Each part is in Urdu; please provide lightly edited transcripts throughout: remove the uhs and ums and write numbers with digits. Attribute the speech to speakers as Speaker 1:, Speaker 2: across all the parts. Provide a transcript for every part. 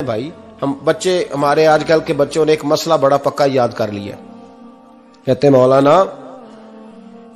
Speaker 1: بھائی ہم بچے، ہمارے آج کل کے بچوں نے ایک مسئلہ بڑا پکا یاد کر لیا، کہتے ہیں مولانا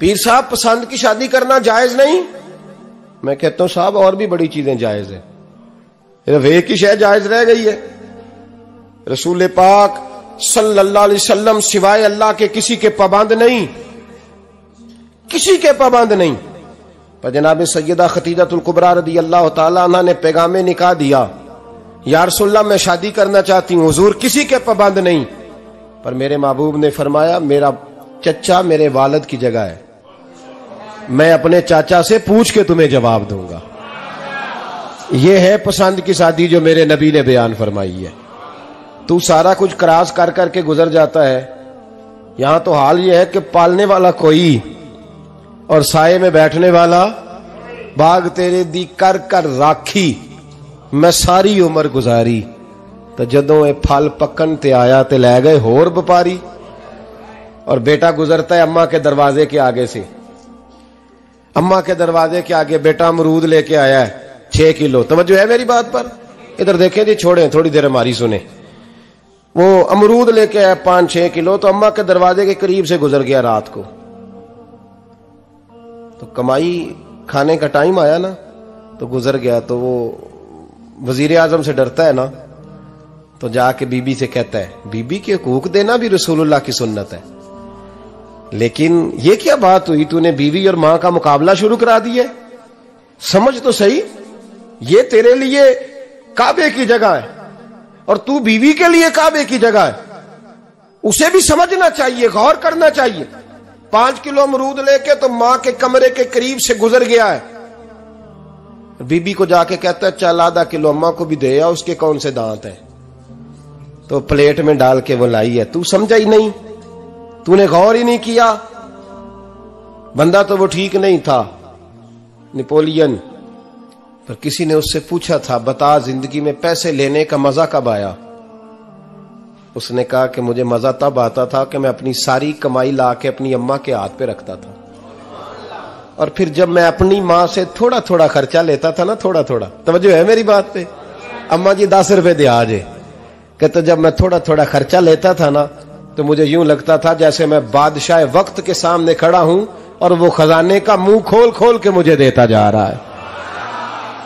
Speaker 1: پیر صاحب پسند کی شادی کرنا جائز نہیں. میں کہتا ہوں صاحب اور بھی بڑی چیزیں جائز ہیں، صرف ایک ہی شے جائز رہ گئی ہے. رسول پاک صلی اللہ علیہ وسلم سوائے اللہ کے کسی کے پابند نہیں، کسی کے پابند نہیں. پر جناب سیدہ خدیجہ الکبریٰ رضی اللہ تعالی عنہ نے پیغام نکاح دیا، یا رسول اللہ میں شادی کرنا چاہتی ہوں. حضور کسی کے پابند نہیں، پر میرے محبوب نے فرمایا میرا چچا میرے والد کی جگہ ہے، میں اپنے چاچا سے پوچھ کے تمہیں جواب دوں گا. یہ ہے پسند کی شادی جو میرے نبی نے بیان فرمائی ہے. تو سارا کچھ کراس کر کر کے گزر جاتا ہے. یہاں تو حال یہ ہے کہ پالنے والا کوئی اور سائے میں بیٹھنے والا. باغ تیرے دی کر کر راکھی میں ساری عمر گزاری، تو جدوں اے پھل پکن تے آیا تے لے گئے ہور بپاری. اور بیٹا گزرتا ہے اماں کے دروازے کے آگے سے، اماں کے دروازے کے آگے بیٹا امرود لے کے آیا ہے 6 کلو. توجہ ہے میری بات پر؟ ادھر دیکھیں جی، چھوڑیں تھوڑی دیر ہماری سنیں. وہ امرود لے کے آیا 5-6 کلو، تو اماں کے دروازے کے قریب سے گزر گیا رات کو. تو کمائی کھانے کا ٹائم آیا نا، تو گزر گیا. تو وہ وزیر اعظم سے ڈرتا ہے نا، تو جا کے بی بی سے کہتا ہے بی بی کے حقوق دینا بھی رسول اللہ کی سنت ہے. لیکن یہ کیا بات ہوئی، تو نے بیوی اور ماں کا مقابلہ شروع کرا دیا. سمجھ تو صحیح، یہ تیرے لیے کعبے کی جگہ ہے اور تو بیوی کے لیے کعبے کی جگہ ہے. اسے بھی سمجھنا چاہیے، غور کرنا چاہیے. 5 کلو امرود لے کے تو ماں کے کمرے کے قریب سے گزر گیا ہے. بی بی کو جا کے کہتا ہے چل آدھا کلو اماں کو بھی دے آ، اس کے کون سے دانت ہیں. تو پلیٹ میں ڈال کے وہ لائی ہے. تو سمجھا ہی نہیں، تو نے غور ہی نہیں کیا. بندہ تو وہ ٹھیک نہیں تھا نپولین، پر کسی نے اس سے پوچھا تھا بتا زندگی میں پیسے لینے کا مزہ کب آیا. اس نے کہا کہ مجھے مزہ تب آتا تھا کہ میں اپنی ساری کمائی لا کے اپنی اماں کے ہاتھ پہ رکھتا تھا، اور پھر جب میں اپنی ماں سے تھوڑا تھوڑا خرچہ لیتا تھا نا، تھوڑا تھوڑا. توجہ ہے میری بات پہ؟ اماں جی 10 روپے دے آجے. کہتا جب میں تھوڑا تھوڑا خرچہ لیتا تھا نا، تو مجھے یوں لگتا تھا جیسے میں بادشاہ وقت کے سامنے کھڑا ہوں اور وہ خزانے کا منہ کھول کھول کے مجھے دیتا جا رہا ہے.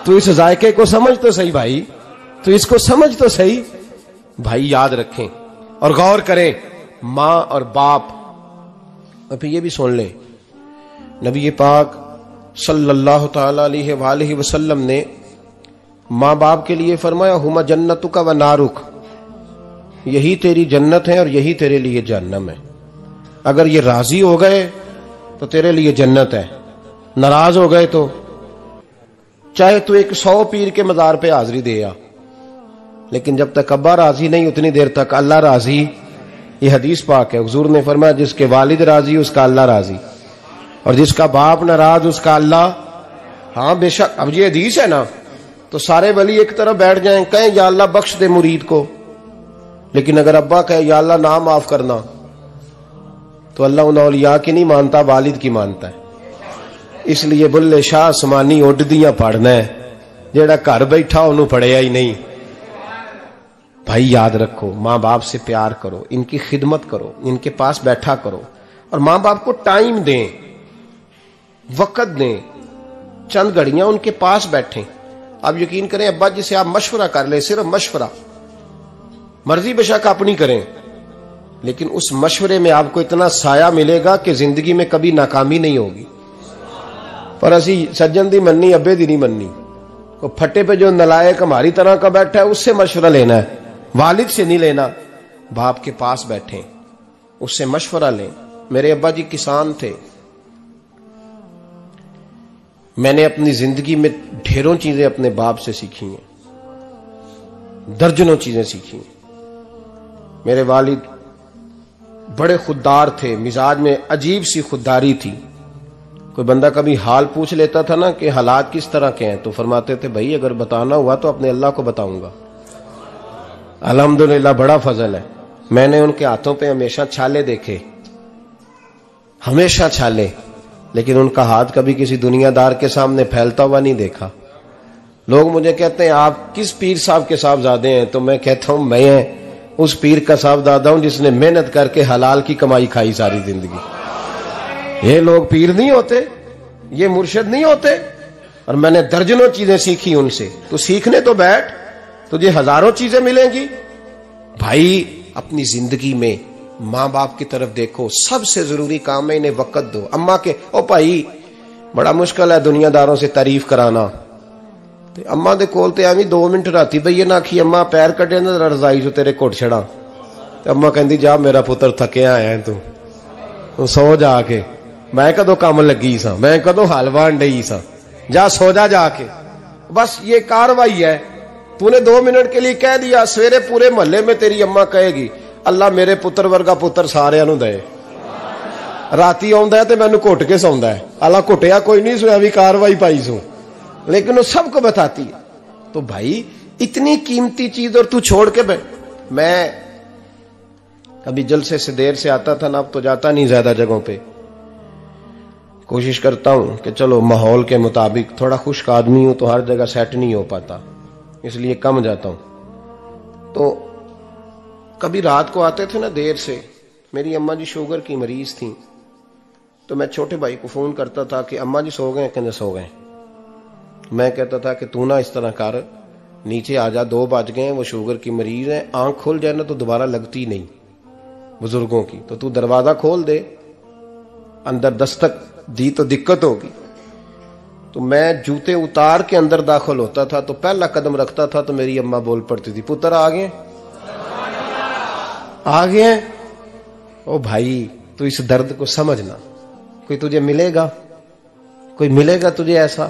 Speaker 1: تو اس ذائقے کو سمجھ تو صحیح بھائی، تو اس کو سمجھ تو صحیح بھائی. یاد رکھیں اور غور کریں، ماں اور باپ. اور پھر یہ بھی سن لیں، نبی پاک صلی اللہ تعالی علیہ وآلہ وسلم نے ماں باپ کے لیے فرمایا ہما جنتک و نارک، یہی تیری جنت ہے اور یہی تیرے لیے جہنم ہے. اگر یہ راضی ہو گئے تو تیرے لیے جنت ہے، ناراض ہو گئے تو چاہے تو 100 پیر کے مزار پہ حاضری دے آ، لیکن جب تک ابا راضی نہیں اتنی دیر تک اللہ راضی. یہ حدیث پاک ہے، حضور نے فرمایا جس کے والد راضی اس کا اللہ راضی، اور جس کا باپ ناراض اس کا اللہ. ہاں بے شک. اب یہ حدیث ہے نا، تو سارے ولی ایک طرف بیٹھ جائیں کہیں یا اللہ بخش دے مرید کو، لیکن اگر ابا کہے یا اللہ نہ معاف کرنا، تو اللہ ان اولیاء کی نہیں مانتا، والد کی مانتا ہے. اس لیے بلے شاہ سمانی اڈدیاں پڑھنا ہے، جیڑا گھر بیٹھا انہوں پڑھیا ہی نہیں. بھائی یاد رکھو، ماں باپ سے پیار کرو، ان کی خدمت کرو، ان کے پاس بیٹھا کرو، اور ماں باپ کو ٹائم دیں، وقت دیں، چند گھڑیاں ان کے پاس بیٹھیں. آپ یقین کریں ابا جی سے آپ مشورہ کر لیں، صرف مشورہ، مرضی بے شک اپنی کریں، لیکن اس مشورے میں آپ کو اتنا سایہ ملے گا کہ زندگی میں کبھی ناکامی نہیں ہوگی. پر اسی سجن دی مننی ابے دی نہیں مننی. وہ پھٹے پہ جو نلائق ہماری طرح کا بیٹھا ہے اس سے مشورہ لینا ہے، والد سے نہیں لینا. باپ کے پاس بیٹھیں، اس سے مشورہ لیں. میرے ابا جی کسان تھے. میں نے اپنی زندگی میں ڈھیروں چیزیں اپنے باپ سے سیکھی ہیں، درجنوں چیزیں سیکھی ہیں. میرے والد بڑے خوددار تھے، مزاج میں عجیب سی خودداری تھی. کوئی بندہ کبھی حال پوچھ لیتا تھا نا کہ حالات کس طرح کے ہیں، تو فرماتے تھے بھائی اگر بتانا ہوا تو اپنے اللہ کو بتاؤں گا. الحمدللہ بڑا فضل ہے. میں نے ان کے ہاتھوں پہ ہمیشہ چھالے دیکھے، ہمیشہ چھالے، لیکن ان کا ہاتھ کبھی کسی دنیا دار کے سامنے پھیلتا ہوا نہیں دیکھا. لوگ مجھے کہتے ہیں آپ کس پیر صاحب کے صاحبزادے ہیں؟ تو میں کہتا ہوں میں اس پیر کا صاحبزادہ ہوں جس نے محنت کر کے حلال کی کمائی کھائی ساری زندگی۔ یہ لوگ پیر نہیں ہوتے، یہ مرشد نہیں ہوتے، اور میں نے درجنوں چیزیں سیکھی ان سے۔ تو سیکھنے تو بیٹھ، تجھے ہزاروں چیزیں ملیں گی۔ بھائی اپنی زندگی میں ماں باپ کی طرف دیکھو، سب سے ضروری کام ہے انہیں وقت دو۔ اماں کے او بھائی بڑا مشکل ہے دنیا داروں سے تعریف کرانا، تے اماں دے کول تے ایویں 2 منٹ راتی بھئی نہ آکھی اماں پیر کٹے نہ رضائی جو تیرے گھٹ چھڑا، تے اماں کہندی جا میرا پتر تھکیا آیا تو سو جا کے، میں کدو کام لگی سا، میں کدو حل وان ڈئی سا، جا سو جا کے۔ بس یہ کاروائی ہے، تو نے 2 منٹ کے لیے کہہ دیا، سویرے پورے محلے میں تیری اماں کہے گی اللہ میرے پتر ورگا پتر سارے نو دے، راتی آندا ہے تے مینوں گھٹ کے سوندا ہے، اللہ گھٹیا کوئی نہیں سویا بھی کاروائی پائی سو، لیکن وہ سب کو بتاتی ہے۔ تو بھائی اتنی قیمتی چیز اور تو چھوڑ کے میں کبھی جلسے سے دیر سے آتا تھا نا، اب تو جاتا نہیں زیادہ جگہوں پہ، کوشش کرتا ہوں کہ چلو ماحول کے مطابق، تھوڑا خشک آدمی ہوں تو ہر جگہ سیٹ نہیں ہو پاتا، اس لیے کم جاتا ہوں۔ تو کبھی رات کو آتے تھے نا دیر سے، میری اماں جی شوگر کی مریض تھیں، تو میں چھوٹے بھائی کو فون کرتا تھا کہ اماں جی سو گئے، کہنے سو گئے۔ میں کہتا تھا کہ تو نہ اس طرح کر، نیچے آ جا، 2 بج گئے، وہ شوگر کی مریض ہے، آنکھ کھل جائے نا تو دوبارہ لگتی نہیں بزرگوں کی، تو دروازہ کھول دے، اندر دستک دی تو دقت ہوگی۔ تو میں جوتے اتار کے اندر داخل ہوتا تھا، تو پہلا قدم رکھتا تھا تو میری اماں بول پڑتی تھی پتر آ گئے آ گئے۔ او بھائی تو اس درد کو سمجھنا، کوئی تجھے ملے گا، کوئی ملے گا تجھے ایسا؟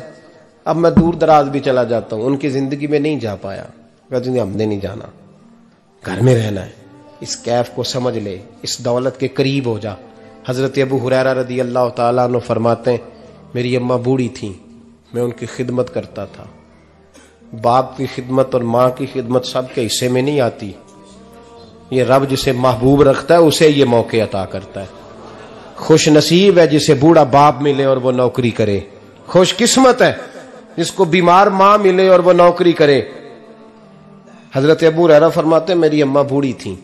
Speaker 1: اب میں دور دراز بھی چلا جاتا ہوں، ان کی زندگی میں نہیں جا پایا، کہتے ہیں ہم نے نہیں جانا، گھر میں رہنا ہے، اس کیف کو سمجھ لے، اس دولت کے قریب ہو جا۔ حضرت ابو ہریرہ رضی اللہ تعالیٰ عنہ فرماتے ہیں میری اماں بوڑھی تھیں، میں ان کی خدمت کرتا تھا۔ باپ کی خدمت اور ماں کی خدمت سب کے حصے میں نہیں آتی، یہ رب جسے محبوب رکھتا ہے اسے یہ موقع عطا کرتا ہے۔ خوش نصیب ہے جسے بوڑھا باپ ملے اور وہ نوکری کرے، خوش قسمت ہے جس کو بیمار ماں ملے اور وہ نوکری کرے۔ حضرت ابو ہریرہ فرماتے ہیں میری اماں بوڑھی تھیں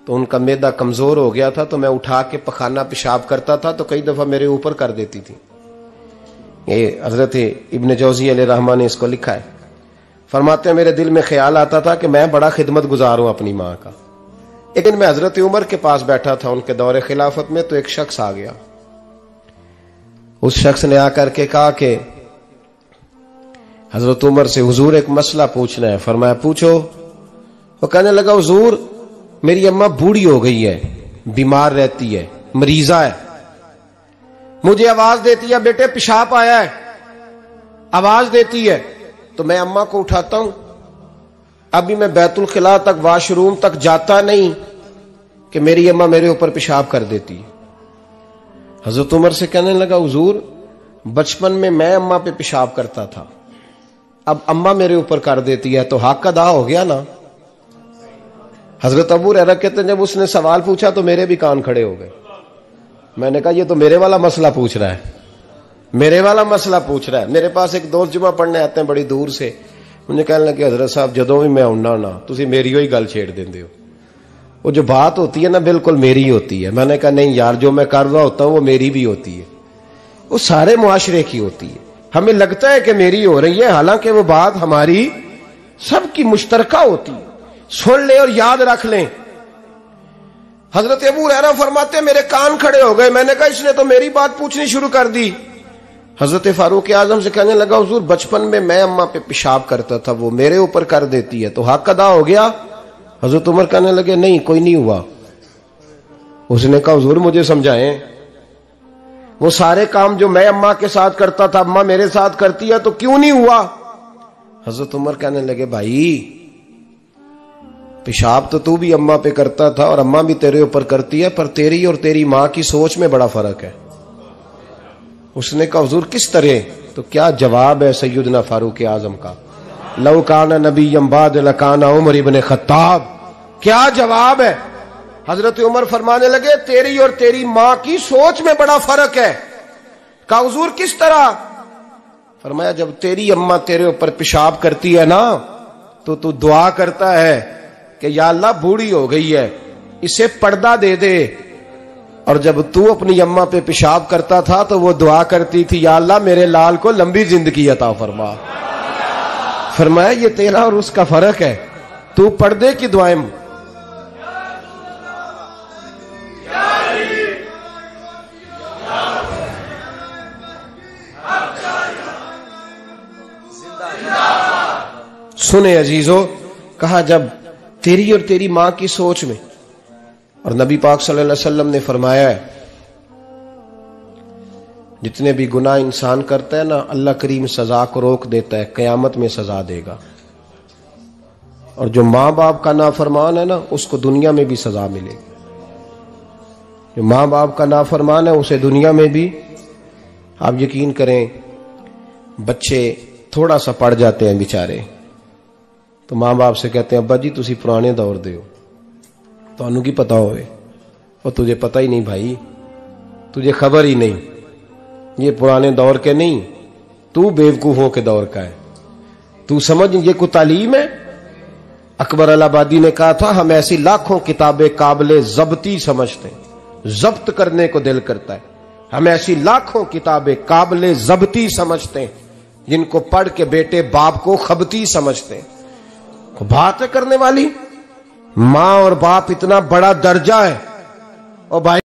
Speaker 1: تو ان کا معدہ کمزور ہو گیا تھا، تو میں اٹھا کے پخانہ پیشاب کرتا تھا تو کئی دفعہ میرے اوپر کر دیتی تھی۔ یہ حضرت ابن جوزی علیہ رحمہ نے اس کو لکھا ہے، فرماتے ہیں میرے دل میں خیال آتا تھا کہ میں بڑا خدمت گزار ہوں اپنی ماں کا۔ ایک دن میں حضرت عمر کے پاس بیٹھا تھا ان کے دور خلافت میں، تو ایک شخص آ گیا، اس شخص نے آ کر کے کہا کہ حضرت عمر سے حضور ایک مسئلہ پوچھنا ہے۔ فرمایا پوچھو۔ وہ کہنے لگا حضور میری اماں بوڑھی ہو گئی ہے، بیمار رہتی ہے، مریضہ ہے، مجھے آواز دیتی ہے بیٹے پیشاب آیا ہے، آواز دیتی ہے تو میں اماں کو اٹھاتا ہوں، ابھی میں بیت الخلاء تک واش روم تک جاتا نہیں کہ میری اماں میرے اوپر پیشاب کر دیتی ہے۔ حضرت عمر سے کہنے لگا حضور بچپن میں اماں پہ پیشاب کرتا تھا، اب اماں میرے اوپر کر دیتی ہے تو حق ادا ہو گیا نا۔ حضرت ابو ہریرہ کہتے ہیں جب اس نے سوال پوچھا تو میرے بھی کان کھڑے ہو گئے۔ میں نے کہا یہ تو میرے والا مسئلہ پوچھ رہا ہے، میرے والا مسئلہ پوچھ رہا ہے۔ میرے پاس ایک دوست جمعہ پڑھنے آتے ہیں بڑی دور سے، مجھے کہنے لگے حضرت صاحب جدوں بھی میں آنا نا تسی میری ہوئی گل چھیڑ دیندے ہو، وہ جو بات ہوتی ہے نا بالکل میری ہوتی ہے۔ میں نے کہا نہیں یار جو میں کر رہا ہوتا ہوں وہ میری بھی ہوتی ہے، وہ سارے معاشرے کی ہوتی ہے، ہمیں لگتا ہے کہ میری ہو رہی ہے حالانکہ وہ بات ہماری سب کی مشترکہ ہوتی ہے۔ سن لیں اور یاد رکھ لیں۔ حضرت ابو ہریرہ فرماتے ہیں میرے کان کھڑے ہو گئے، میں نے کہا اس نے تو میری بات پوچھنی شروع کر دی۔ حضرت فاروق اعظم سے کہنے لگا حضور بچپن میں اماں پہ پیشاب کرتا تھا، وہ میرے اوپر کر دیتی ہے تو حق ادا ہو گیا؟ حضرت عمر کہنے لگے نہیں کوئی نہیں ہوا۔ اس نے کہا حضور مجھے سمجھائیں، وہ سارے کام جو میں اماں کے ساتھ کرتا تھا اماں میرے ساتھ کرتی ہے تو کیوں نہیں ہوا؟ حضرت عمر کہنے لگے بھائی پیشاب تو بھی اماں پہ کرتا تھا اور اماں بھی تیرے اوپر کرتی ہے، پر تیری اور تیری ماں کی سوچ میں بڑا فرق ہے۔ اس نے کہا حضور کس طرح؟ تو کیا جواب ہے سیدنا فاروق اعظم کا، لو کان نبی بعد لکان عمر ابن خطاب، کیا جواب ہے؟ حضرت عمر فرمانے لگے تیری اور تیری ماں کی سوچ میں بڑا فرق ہے۔ کہا حضور کس طرح؟ فرمایا جب تیری اماں تیرے اوپر پیشاب کرتی ہے نا تو تو دعا کرتا ہے کہ یا اللہ بوڑھی ہو گئی ہے اسے پردہ دے دے، اور جب تو اپنی اماں پہ پیشاب کرتا تھا تو وہ دعا کرتی تھی یا اللہ میرے لال کو لمبی زندگی عطا فرما۔ فرمایا یہ تیرا اور اس کا فرق ہے، تو پردے کی دعائیں سنے عزیزو، کہا جب تیری اور تیری ماں کی سوچ میں، اور نبی پاک صلی اللہ علیہ وسلم نے فرمایا ہے جتنے بھی گناہ انسان کرتا ہے نا اللہ کریم سزا کو روک دیتا ہے، قیامت میں سزا دے گا، اور جو ماں باپ کا نافرمان ہے نا اس کو دنیا میں بھی سزا ملے گی۔ جو ماں باپ کا نافرمان ہے اسے دنیا میں بھی، آپ یقین کریں بچے تھوڑا سا پڑ جاتے ہیں بیچارے تو ماں باپ سے کہتے ہیں ابا جی تسی پرانے دور دے ہو، تانوں کی پتا ہوئے، اور تجھے پتہ ہی نہیں بھائی، تجھے خبر ہی نہیں، یہ پرانے دور کے نہیں، تو بیوقوفوں کے دور کا ہے، تو سمجھ یہ کوئی تعلیم ہے۔ اکبر الہ آبادی نے کہا تھا ہم ایسی لاکھوں کتابیں قابل ضبطی سمجھتے ہیں، ضبط کرنے کو دل کرتا ہے، ہم ایسی لاکھوں کتابیں قابل ضبطی سمجھتے ہیں جن کو پڑھ کے بیٹے باپ کو خبتی سمجھتے ہیں۔ بات ہے کرنے والی، ماں اور باپ اتنا بڑا درجہ ہے، اور بھائی